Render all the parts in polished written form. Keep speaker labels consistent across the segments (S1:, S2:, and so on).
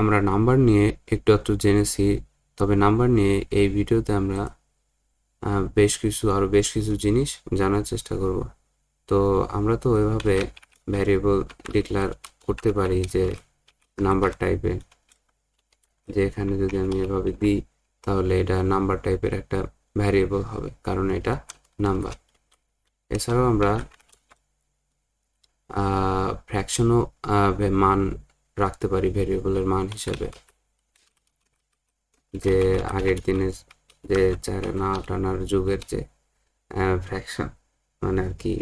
S1: আমরা নাম্বার নিয়ে একটু জেনেছি, তবে নাম্বার নিয়ে এই ভিডিওতে আমরা বেশ কিছু জিনিস জানার চেষ্টা করব। তো আমরা তো ওইভাবে ভ্যারিয়েবল ডিক্লেয়ার করতে পারি যে নাম্বার টাইপে, যে এখানে যদি আমি এভাবে দিই তাহলে এটা নাম্বার টাইপের একটা ভ্যারিয়েবল হবে, কারণ এটা নাম্বার। এছাড়াও আমরা ফ্র্যাকশনও মান রাখতে পারি ভ্যারিয়েবলের মান হিসাবে, যে আগের দিনের যে চার আনার যুগের যে ফ্র্যাকশন মানে আর কি,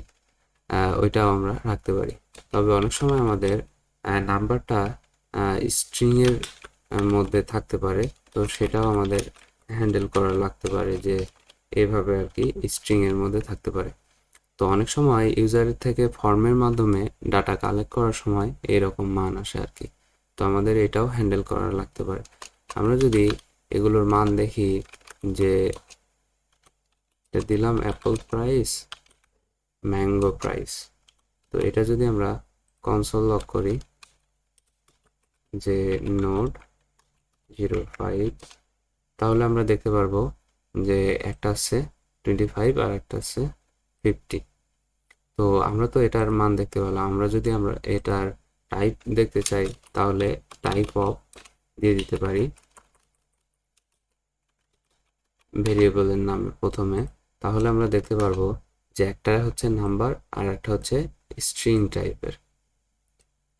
S1: ওইটাও আমরা রাখতে পারি। তবে অনেক সময় আমাদের নাম্বারটা স্ট্রিংয়ের মধ্যে থাকতে পারে, তো সেটাও আমাদের হ্যান্ডেল করা লাগতে পারে, যে এইভাবে আর কি স্ট্রিংয়ের মধ্যে থাকতে পারে। তো অনেক সময় ইউজারের থেকে ফর্মের মাধ্যমে ডাটা কালেক্ট করার সময় এইরকম মান আসে আর কি, তো আমাদের এটাও হ্যান্ডেল করা লাগতে পারে। আমরা যদি এগুলোর মান দেখি, যে এটা দিলাম অ্যাপল প্রাইস, ম্যাঙ্গো প্রাইস, তো এটা যদি আমরা কনসোল লগ করি, যে নোড 05, তাহলে আমরা দেখতে পারবো যে একটা আছে 25 আর একটা আছে 50। তো আমরা তো এটার মান দেখতে পেলাম। আমরা এটার টাইপ দেখতে চাই, তাহলে টাইপ অফ দিয়ে দিতে পারি ভেরিয়েবলের নামে প্রথমে। তাহলে আমরা দেখতে পারবো যে একটা হচ্ছে নাম্বার আর একটা হচ্ছে স্ট্রিং টাইপের,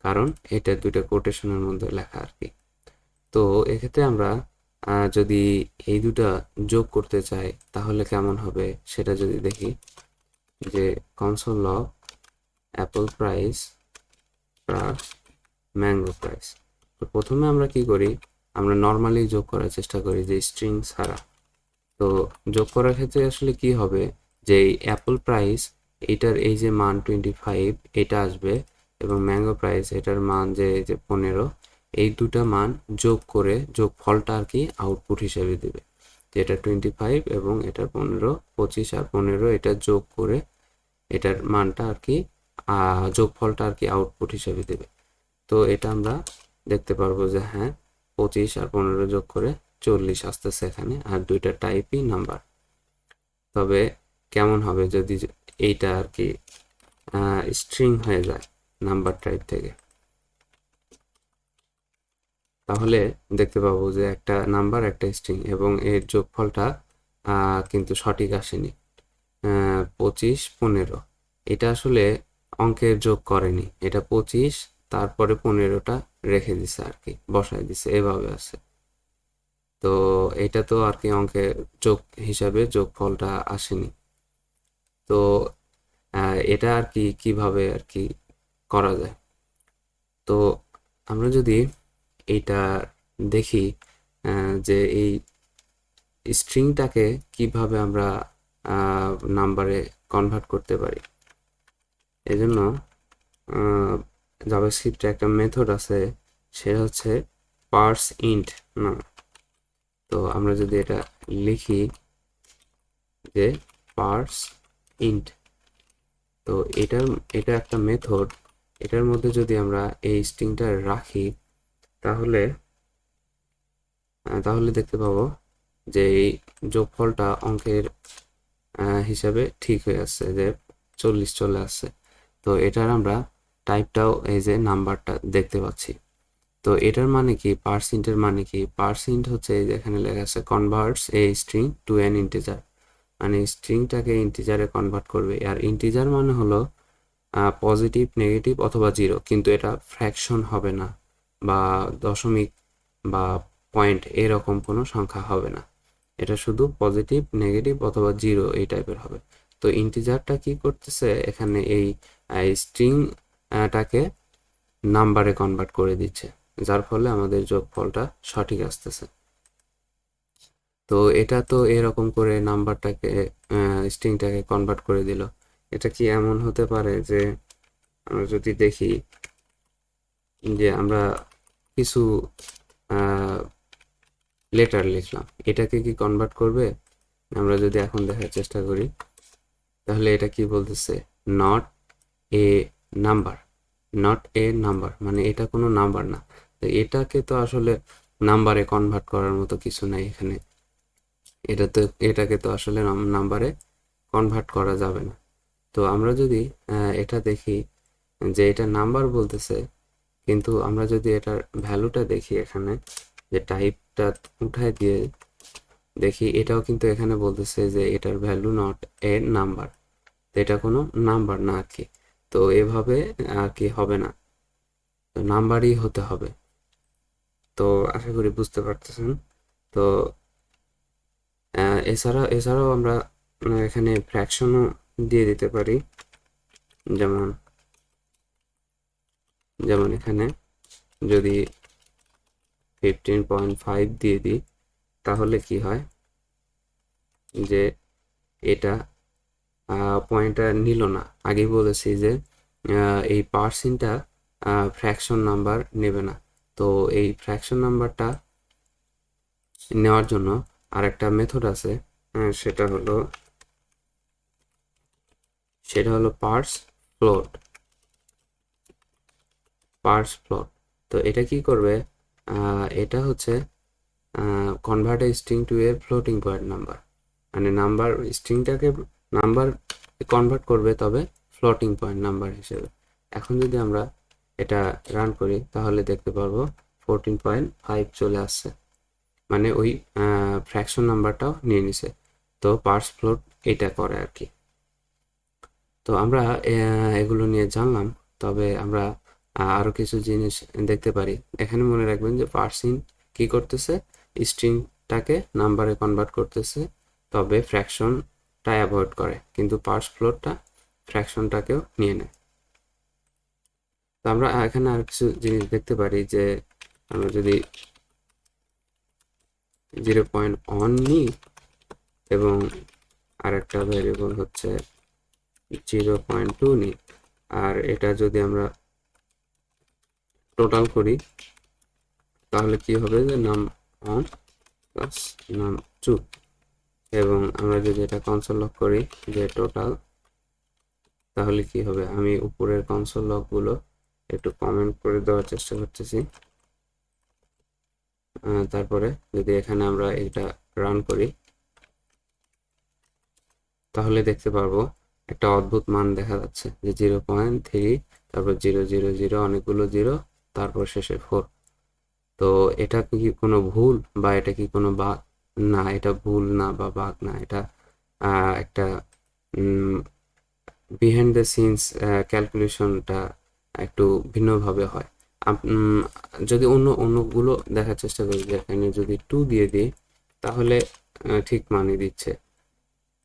S1: কারণ এটা দুটো কোটেশনের মধ্যে লেখা আর কি। তো এক্ষেত্রে আমরা যদি এই দুটা যোগ করতে চাই তাহলে কেমন হবে সেটা যদি দেখি, যে console log Apple price plus mango price. তো প্রথমে আমরা কি করি, আমরা নর্মালি যোগ করার চেষ্টা করি যে স্ট্রিং ছাড়া। তো যোগ করার ক্ষেত্রে আসলে কি হবে, যে এই অ্যাপল প্রাইস এটার এই যে মান 25 এটা আসবে, এবং ম্যাঙ্গো প্রাইস এটার মান যে 15, এই দুটা মান যোগ করে যোগ ফলটা আর কি আউটপুট হিসেবে দেবে, যেটা 25 এবং এটার 15, 25 আর 15 এটা যোগ করে এটার মানটা আর কি যোগফলটা আর কি আউটপুট হিসেবে দেবে। তো এটা আমরা দেখতে পারবো যে হ্যাঁ, 25 আর 15 যোগ করে 40 আসতেছে এখানে, আর দুইটা টাইপই নাম্বার। তবে কেমন হবে যদি এইটা আর কি স্ট্রিং হয়ে যায় নাম্বার টাইপ থেকে, তাহলে দেখতে পাবো যে একটা নাম্বার একটা স্ট্রিং এবং এর যোগফলটা কিন্তু সঠিক আসেনি। 25 15 এটা আসলে অঙ্কের যোগ করেনি, এটা 25 তারপরে 15টা রেখে দিছে আর কি, বসায় দিছে, এভাবে আছে। তো এটা তো আর কি অঙ্কের যোগ হিসাবে যোগফলটা আসেনি। তো এটা আর কি কিভাবে আর কি করা যায়। তো আমরা যদি এইটা দেখি, যে এই স্ট্রিংটাকে কিভাবে আমরা নাম্বারে কনভার্ট করতে পারি। এজন্য জাভাস্ক্রিপ্টে একটা মেথড আছে, সেটা হচ্ছে পার্স ইন্ট নাম। তো আমরা যদি এটা লিখি, যে পার্স ইন্ট, তো এটা একটা মেথড। এটার মধ্যে যদি আমরা এই স্ট্রিংটা রাখি, তাহলে তাহলে দেখতে পাবো যে এই যোগফলটা অঙ্কের হিসাবে ঠিক হয়ে আসছে, যে 40 চলে আসছে। তো এটার আমরা টাইপটাও এই যে নাম্বারটা দেখতে পাচ্ছি। তো এটার মানে কি, পার্সেন্টের মানে কি, পার্সেন্ট হচ্ছে এই যে এখানে লেখা আছে converts a string to an integer, মানে স্ট্রিংটাকে ইন্টিজারে কনভার্ট করবে। আর ইন্টিজার মানে হলো পজিটিভ, নেগেটিভ অথবা জিরো, কিন্তু এটা ফ্র্যাকশন হবে না, বা দশমিক বা পয়েন্ট এরকম কোনো সংখ্যা হবে না, এটা শুধু পজিটিভ, নেগেটিভ অথবা জিরো এই টাইপের হবে। তো ইন্টিজারটা কি করতেছে এখানে, এই স্ট্রিংটাকে নাম্বারে কনভার্ট করে দিচ্ছে, যার ফলে আমাদের যোগফলটা সঠিক আসতেছে। তো এটা তো এরকম করে নাম্বারটাকে স্ট্রিংটাকে কনভার্ট করে দিল। এটা কি এমন হতে পারে যে আমরা যদি দেখি, যে আমরা কিছু লেটার লিখলাম, এটাকে কি কনভার্ট করবে? আমরা যদি এখন দেখার চেষ্টা করি, তাহলে এটা কি বলতেছে, not a number. Not a number মানে এটা কোনো নাম্বার না। তো এটাকে তো আসলে নাম্বারে কনভার্ট করার মতো কিছু নাই এখানে, এটাকে তো আসলে নাম্বারে কনভার্ট করা যাবে না। তো আমরা যদি এটা দেখি যে এটা নাম্বার বলতেছে, কিন্তু আমরা যদি এটার ভ্যালুটা দেখি এখানে, যে টাইপটা উঠায় দিয়ে দেখি, এটাও কিন্তু এখানে বলতেছে যে এটার ভ্যালু নট এ নাম্বার, এটা কোনো নাম্বার না আর কি। তো এভাবে আর কি হবে না, তো নাম্বারই হতে হবে। তো আশা করি বুঝতে পারতেছেন। তো এছাড়াও আমরা এখানে ফ্র্যাকশনও দিয়ে দিতে পারি, যেমন যেমন এখানে যদি 15.5 দিয়ে দিই, তাহলে কি হয় যে এটা পয়েন্টটা নিল না। আগেই বলেছি যে এই পার্সেন্টটা ফ্র্যাকশন নাম্বার নেবে না। তো এই ফ্র্যাকশন নাম্বারটা নেওয়ার জন্য আরেকটা মেথড আছে, সেটা হলো পার্স ফ্লোট। তো এটা কি করবে, এটা হচ্ছে convert a string to a floating point number, মানে নাম্বার স্ট্রিংটাকে নাম্বার কনভার্ট করবে, তবে ফ্লোটিং পয়েন্ট নাম্বার হিসেবে। এখন যদি আমরা এটা রান করি, তাহলে দেখতে পারবো 14.5 চলে আসছে, মানে ওই ফ্র্যাকশন নাম্বারটাও নিয়ে নিছে। তো পার্স ফ্লোট এটা করে আর কি। তো আমরা এগুলো নিয়ে জানলাম, তবে আমরা আরো কিছু জিনিস দেখতে পারি। এখানে মনে রাখবেন যে পার্সিং কি করতেছে, স্ট্রিংটাকে নাম্বারে কনভার্ট করতেছে, তবে ফ্র্যাকশনটা অ্যাভয়েড করে, কিন্তু পার্স ফ্লোটটা ফ্র্যাকশনটাকেও নিয়ে নেয়। তো আমরা এখানে আর কিছু জিনিস দেখতে পারি, যে আমরা যদি 0.1 নিই এবং আরেকটা ভ্যারিয়েবল হচ্ছে 0.2 নিই, আর এটা যদি আমরা টোটাল করি, তাহলে কি হবে যে num1 প্লাস num2, এবং আমরা যদি এটা কনসোল লগ করি যে টোটাল, তাহলে কি হবে, আমি উপরের কনসোল লগগুলো একটু কমেন্ট করে দেওয়ার চেষ্টা করতেছি। তারপরে যদি এখানে আমরা এটা রান করি, তাহলে দেখতে পারবো একটা অদ্ভুত মান দেখা যাচ্ছে, যে 0.3, তারপর 0.0.0, অনেকগুলো 0, তারপর শেষে 4। তো এটা কি কোনো ভুল, বা এটা কি কোনো বাগ? না, এটা ভুল না বা বাগ না, এটা একটা বিহাইন্ড দ্য সিনস ক্যালকুলেশনটা একটু ভিন্নভাবে হয়। যদি অন্যগুলো দেখার চেষ্টা করি, যে এখানে যদি 2 দিয়ে দিই, তাহলে ঠিক মানে দিচ্ছে,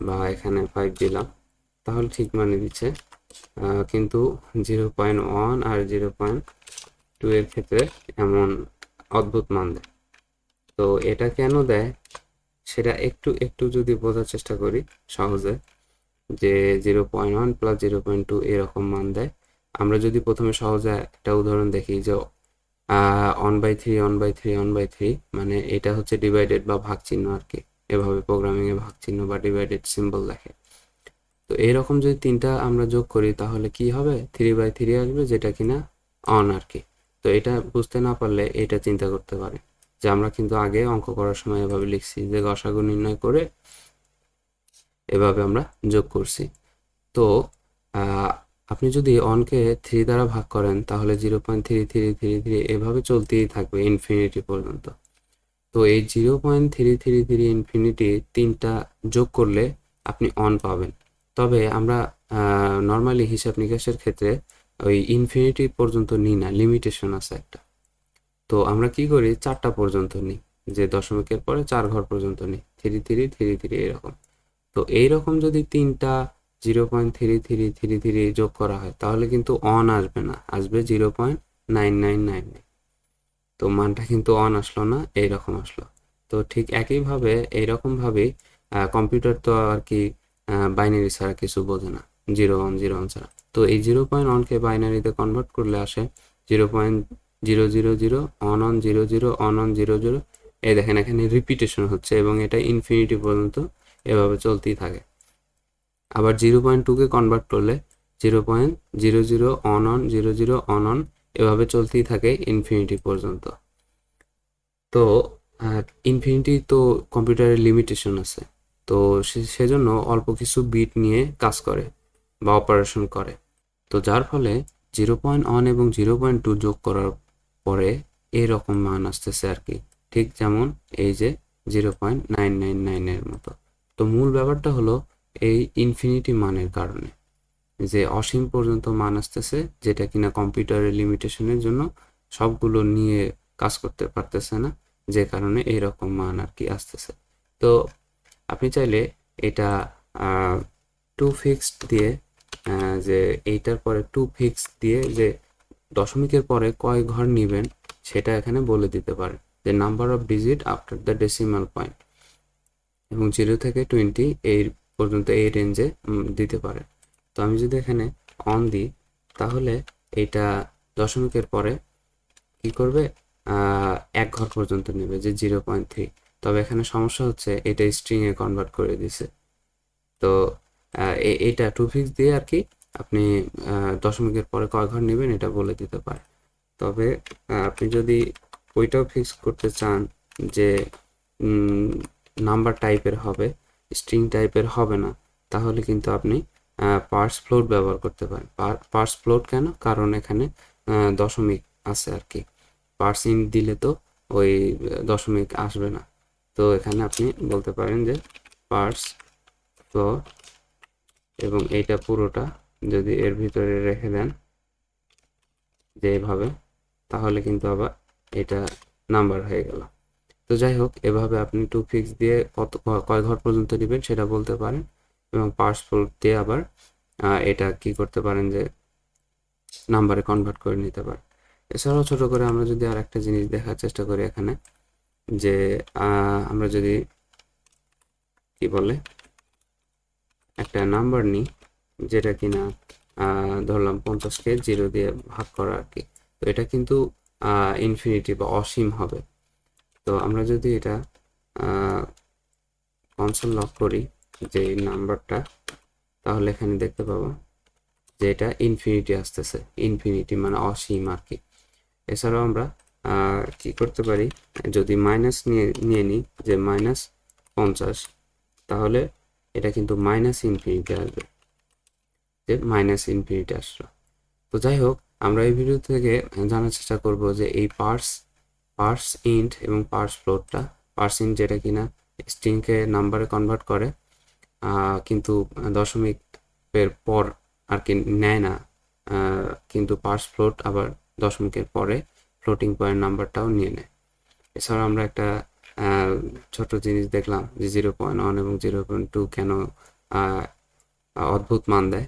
S1: বা এখানে 5 দিলাম, তাহলে ঠিক মানে দিচ্ছে, কিন্তু 0.1 আর 0.2 এর ক্ষেত্রে এমন অদ্ভুত মান দেয়। তো এটা কেন দেয় সেটা একটু একটু যদি বোঝার চেষ্টা করি সহজে, যে 0.1 প্লাস 0.2 এরকম মান দেয়। আমরা যদি প্রথমে সহজে একটা উদাহরণ দেখি, যে 1/3 1/3 1/3, মানে এটা হচ্ছে ডিভাইডেড বা ভাগ চিহ্ন আর কি, এভাবে প্রোগ্রামিং এ ভাগ চিহ্ন বা ডিভাইডেড সিম্বল দেখে। তো এরকম যদি তিনটা আমরা যোগ করি, তাহলে কি হবে, 3/3 আসবে, যেটা কিনা অন আর কি। তো এটা বুঝতে না পারলে এটা চিন্তা করতে পারে, যে আমরা কিন্তু আগে অঙ্ক করার সময় এভাবে লিখছি, যে গসাগু নির্ণয় করে এভাবে আমরা যোগ করছি। তো আপনি যদি অনকে 3 দ্বারা ভাগ করেন, তাহলে 0.3333 এভাবে চলতেই থাকবে ইনফিনিটি পর্যন্ত। তো এই 0.333 ইনফিনিটি তিনটা যোগ করলে আপনি অন পাবেন। তবে আমরা নর্মালি হিসাব নিকাশের ক্ষেত্রে ওই ইনফিনিটি পর্যন্ত নিই না, লিমিটেশন আছে একটা। তো আমরা কি করি, 4টা পর্যন্ত নিই, যে দশমিকের পরে 4 ঘর পর্যন্ত নিই, 3333 এরকম। তো এইরকম যদি তিনটা 0.3333 যোগ করা হয়, তাহলে কিন্তু অন আসবে না, আসবে 0.9999। তো মানটা কিন্তু অন আসলো না, এইরকম আসলো। তো ঠিক একইভাবে এইরকম ভাবেই কম্পিউটার তো আর কি বাইনারি ছাড়া কিছু বোঝে না, 0 1 0 1 ছাড়া। তো এই 0.1 কে বাইনারিতে কনভার্ট করলে আসে 0.000, অন 00, অন 00। এই দেখেন এখানে রিপিটেশন হচ্ছে, এবং এটা ইনফিনিটি পর্যন্ত এভাবে চলতেই থাকে। আবার 0.2 কে কনভার্ট করলে 0.00, অন 00, অন এভাবে চলতেই থাকে ইনফিনিটি পর্যন্ত। তো ইনফিনিটি তো কম্পিউটারের লিমিটেশন আছে, তো সেজন্য অল্প কিছু বিট নিয়ে কাজ করে বা অপারেশন করে। তো যার ফলে 0.1 এবং 0.2 যোগ করার পরে এরকম মান আসতেছে আর কি, ঠিক যেমন এই যে 0.999 এর মতো। তো মূল ব্যাপারটা হলো এই ইনফিনিটি মানের কারণে যে অসীম পর্যন্ত মান আসতেছে, যেটা কিনা কম্পিউটারের লিমিটেশনের জন্য সবগুলো নিয়ে কাজ করতে পারতেছে না, যে কারণে এইরকম মান আর কি আসতেছে। তো আপনি চাইলে এটা টু ফিক্সড দিয়ে যে এইটার পরে টু ফিক্সড দিয়ে যে দশমিকের পরে কয় ঘর নিবেন সেটা এখানে বলে দিতে পারেন, যে number of digit after the decimal point, এবং 0 থেকে 20 এই পর্যন্ত এই রেঞ্জে দিতে পারেন। তো আমি যদি এখানে অন দিই তাহলে এইটা দশমিকের পরে কি করবে, এক ঘর পর্যন্ত নেবে, যে 0.3। তবে এখানে সমস্যা হচ্ছে এটা স্ট্রিংয়ে কনভার্ট করে দিছে। তো এইটা টু ফিক্স দিয়ে আর কি আপনি দশমিকের পরে কয় ঘর নেবেন এটা বলে দিতে পারে। তবে আপনি যদি ওইটাও ফিক্স করতে চান যে নাম্বার টাইপের হবে, স্ট্রিং টাইপের হবে না, তাহলে কিন্তু আপনি পার্স ফ্লোট ব্যবহার করতে পারেন। পার্স ফ্লোট কেন? কারণ এখানে দশমিক আছে আর কি। পার্স ইন্ট দিলে তো ওই দশমিক আসবে না। তো এখানে আপনি বলতে পারেন যে পার্স ফ্লোট, এবং এইটা পুরোটা যদি এর ভিতরে রেখে দেন যে এইভাবে, তাহলে কিন্তু আবার এটা নাম্বার হয়ে গেল। তো যাই হোক, এভাবে আপনি টু ফিক্স দিয়ে কয় ঘর পর্যন্ত নেবেন সেটা বলতে পারেন, এবং পার্স ফ্লোট দিয়ে আবার এটা কি করতে পারেন যে নাম্বারে কনভার্ট করে নিতে পারেন। এছাড়াও ছোট করে আমরা যদি আর একটা জিনিস দেখার চেষ্টা করি এখানে, যে আমরা যদি কি বলে একটা নাম্বার নিই যেটা কিনা ধরলাম 50কে 0 দিয়ে ভাগ করা আর কি, তো এটা কিন্তু ইনফিনিটি বা অসীম হবে। তো আমরা যদি এটা কনসোল লক করি যে নাম্বারটা, তাহলে এখানে দেখতে পাবো যে এটা ইনফিনিটি আসতেছে, ইনফিনিটি মানে অসীম আর কি। এছাড়াও আমরা কি করতে পারি, যদি মাইনাস নিয়ে নিই যে -50, তাহলে এটা কিন্তু মাইনাস ইনফিনিটি আসবে, যে মাইনাস ইনফিনিটি আসলো। তো যাই হোক, আমরা এই ভিডিও থেকে জানার চেষ্টা করব যে এই পার্স ইন্ট এবং পার্স ফ্লোটটা, পার্স ইন্ট যেটা কিনা স্ট্রিংকে নাম্বারে কনভার্ট করে, কিন্তু দশমিকের পর আর কি নেয় না, কিন্তু পার্স ফ্লোট আবার দশমিকের পরে ফ্লোটিং পয়েন্ট নাম্বারটাও নিয়ে নেয়। এছাড়া আমরা একটা ছোট জিনিস দেখলাম যে 0.1 এবং 0.2 কেন অদ্ভুত মান দেয়।